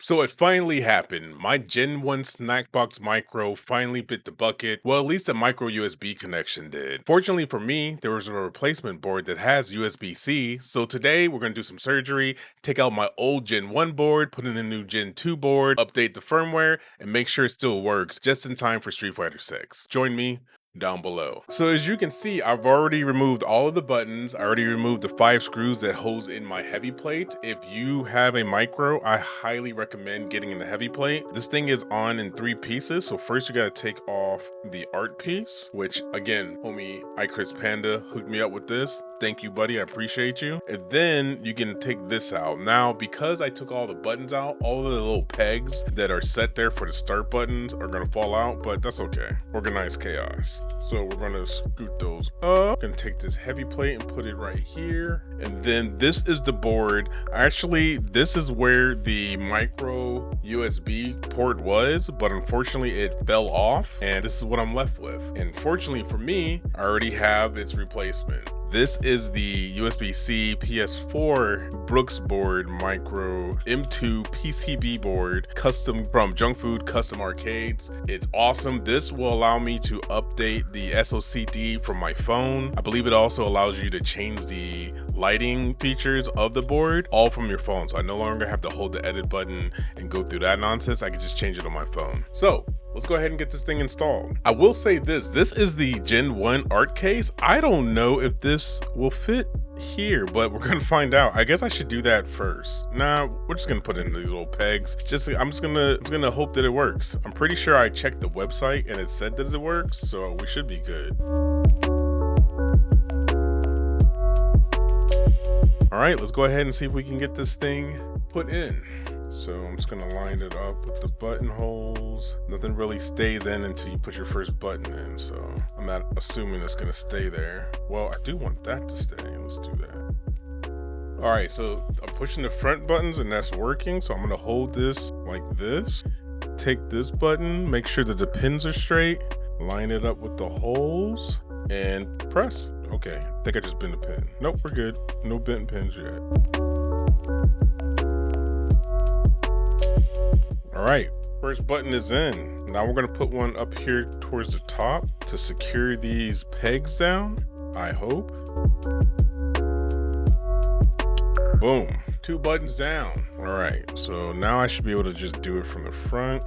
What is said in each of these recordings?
So it finally happened. My Gen 1 Snackbox Micro finally bit the bucket. Well, at least a micro USB connection did. Fortunately for me, there was a replacement board that has USB-C. So today we're going to do some surgery, take out my old Gen 1 board, put in a new Gen 2 board, update the firmware, and make sure it still works just in time for Street Fighter 6. Join me down below. So as you can see, I've already removed all of the buttons. I already removed the 5 screws that holds in my heavy plate. If you have a micro, I highly recommend getting in the heavy plate. This thing is on in 3 pieces. So first you got to take off the art piece, which again, homie iChris Panda hooked me up with this. Thank you, buddy. I appreciate you. And then you can take this out. Now, because I took all the buttons out, all of the little pegs that are set there for the start buttons are going to fall out, but that's okay. Organized chaos. So we're going to scoot those up. Going to take this heavy plate and put it right here. And then this is the board. Actually, this is where the micro USB port was, but unfortunately it fell off. And this is what I'm left with. And fortunately for me, I already have its replacement. This is the USB-C PS4 Brooks board micro M2 PCB board, custom from Junk Food Custom Arcades. It's awesome. This will allow me to update the SOCD from my phone. I believe it also allows you to change the lighting features of the board all from your phone. So I no longer have to hold the edit button and go through that nonsense. I can just change it on my phone. So let's go ahead and get this thing installed. I will say this is the Gen 1 art case. I don't know if this will fit here, but we're gonna find out. I guess I should do that first. Nah, we're just gonna put in these little pegs. I'm just gonna hope that it works. I'm pretty sure I checked the website and it said that it works, so we should be good. All right, let's go ahead and see if we can get this thing put in. So I'm just gonna line it up with the buttonholes. Nothing really stays in until you put your first button in, so I'm not assuming it's gonna stay there. Well, I do want that to stay. Let's do that. All right, so I'm pushing the front buttons and that's working. So I'm gonna hold this like this. Take this button, make sure that the pins are straight, line it up with the holes, and press. Okay, I think I just bent the pin. Nope, we're good. No bent pins yet. All right, first button is in. Now we're gonna put one up here towards the top to secure these pegs down, I hope. Boom, 2 buttons down. All right, so now I should be able to just do it from the front.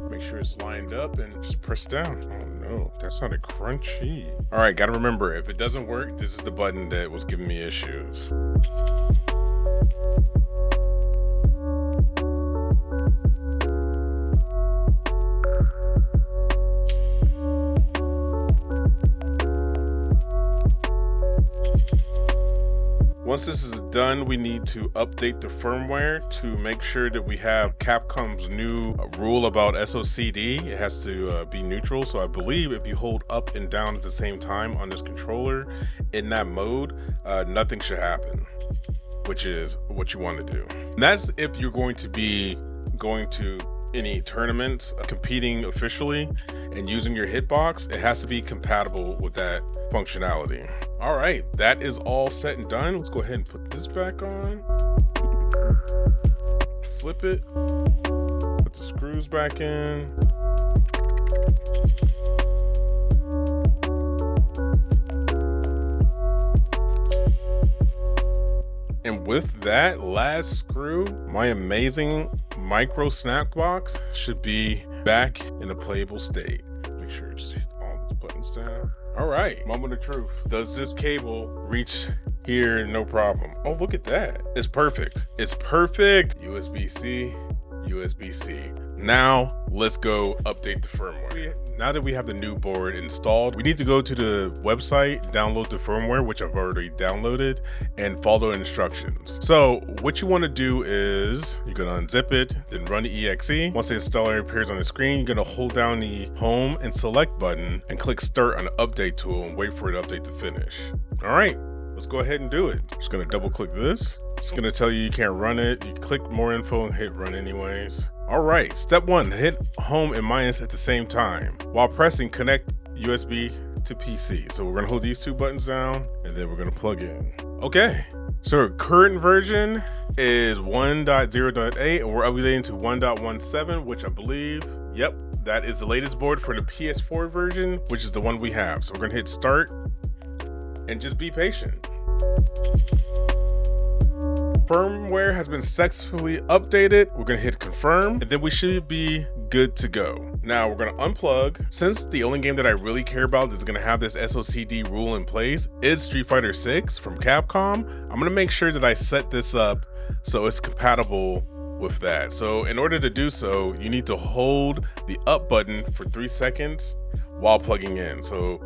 Make sure it's lined up and just press down. Oh no, that sounded crunchy. All right, gotta remember, if it doesn't work, this is the button that was giving me issues. Once this is done, we need to update the firmware to make sure that we have Capcom's new rule about SOCD. It has to be neutral. So I believe if you hold up and down at the same time on this controller in that mode, nothing should happen, which is what you want to do. And that's if you're going to be going to any tournaments, competing officially and using your hitbox, it has to be compatible with that functionality. All right, that is all set and done. Let's go ahead and put this back on. Flip it, put the screws back in. And with that last screw, my amazing micro snack box should be back in a playable state. Make sure just hit all these buttons down. All right, moment of truth. Does this cable reach here? No problem. Oh, look at that. It's perfect. It's perfect. USB-C, USB-C. Now let's go update the firmware. Now that we have the new board installed, we need to go to the website, download the firmware, which I've already downloaded, and follow instructions. So what you want to do is you're going to unzip it, then run the exe. Once the installer appears on the screen, you're going to hold down the home and select button and click start on the update tool and wait for it to update to finish. All right, let's go ahead and do it. Just going to double click this. It's going to tell you can't run it. You click more info and hit run anyways. All right, step 1, hit home and minus at the same time. While pressing, connect USB to PC. So we're gonna hold these 2 buttons down and then we're gonna plug in. Okay, so current version is 1.0.8 and we're updating to 1.17, which I believe, yep, that is the latest board for the PS4 version, which is the one we have. So we're gonna hit start and just be patient. Firmware has been successfully updated. We're gonna hit confirm, and then we should be good to go. Now we're gonna unplug. Since the only game that I really care about that's gonna have this SOCD rule in place is Street Fighter 6 from Capcom, I'm gonna make sure that I set this up so it's compatible with that. So in order to do so, you need to hold the up button for 3 seconds while plugging in. So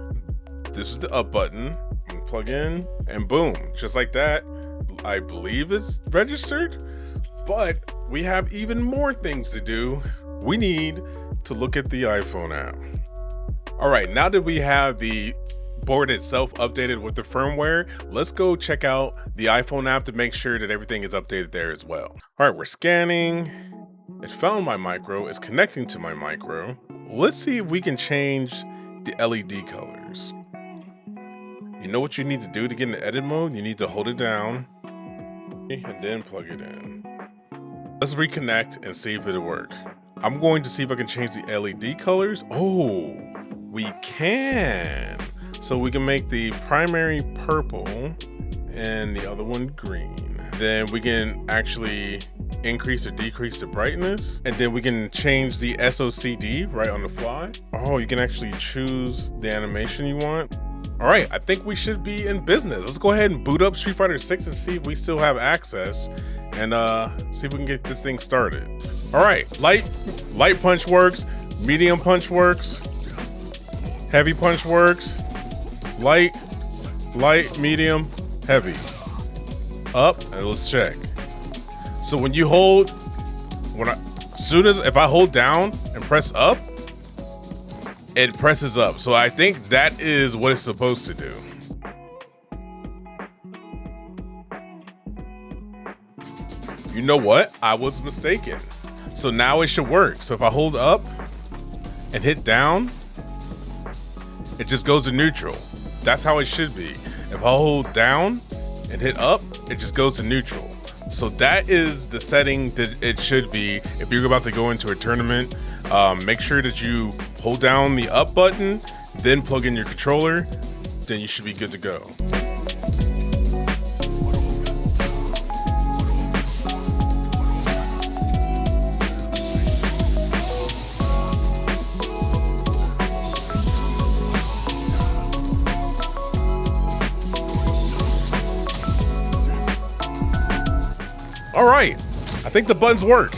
this is the up button, plug in, and boom, just like that. I believe it's registered, but we have even more things to do. We need to look at the iPhone app. All right, now that we have the board itself updated with the firmware, let's go check out the iPhone app to make sure that everything is updated there as well. All right, we're scanning. It found my micro, it's connecting to my micro. Let's see if we can change the LED colors. You know what you need to do to get in the edit mode? You need to hold it down and then plug it in. Let's reconnect and see if it'll work. I'm going to see if I can change the LED colors. Oh, we can. So we can make the primary purple and the other one green. Then we can actually increase or decrease the brightness. And then we can change the SOCD right on the fly. Oh, you can actually choose the animation you want. All right, I think we should be in business. Let's go ahead and boot up Street Fighter 6 and see if we still have access and see if we can get this thing started. All right, light punch works, medium punch works, heavy punch works, light, medium, heavy. Up, and let's check. So when you hold, if I hold down and press up, it presses up. So I think that is what it's supposed to do. You know what? I was mistaken. So now it should work. So if I hold up and hit down, it just goes to neutral. That's how it should be. If I hold down and hit up, it just goes to neutral. So that is the setting that it should be. If you're about to go into a tournament, make sure that you hold down the up button, then plug in your controller, then you should be good to go. All right, I think the buttons work.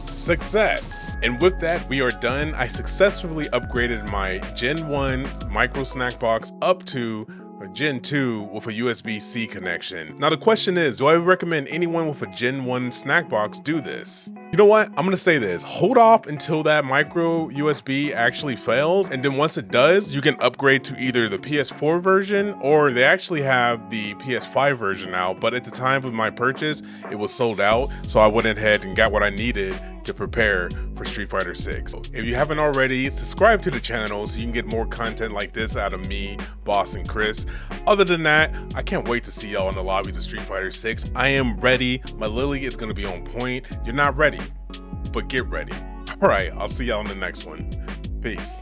Success. And with that, we are done. I successfully upgraded my Gen 1 micro snack box up to a Gen 2 with a USB-C connection. Now the question is, do I recommend anyone with a Gen 1 snack box do this? You know what? I'm gonna say this. Hold off until that micro USB actually fails, and then once it does, you can upgrade to either the PS4 version or they actually have the PS5 version out, but at the time of my purchase, it was sold out, so I went ahead and got what I needed to prepare for Street Fighter 6. If you haven't already, subscribe to the channel so you can get more content like this out of me, Boss, and Chris. Other than that, I can't wait to see y'all in the lobbies of Street Fighter 6. I am ready. My Lily is gonna be on point. You're not ready, but get ready. All right, I'll see y'all in the next one. Peace.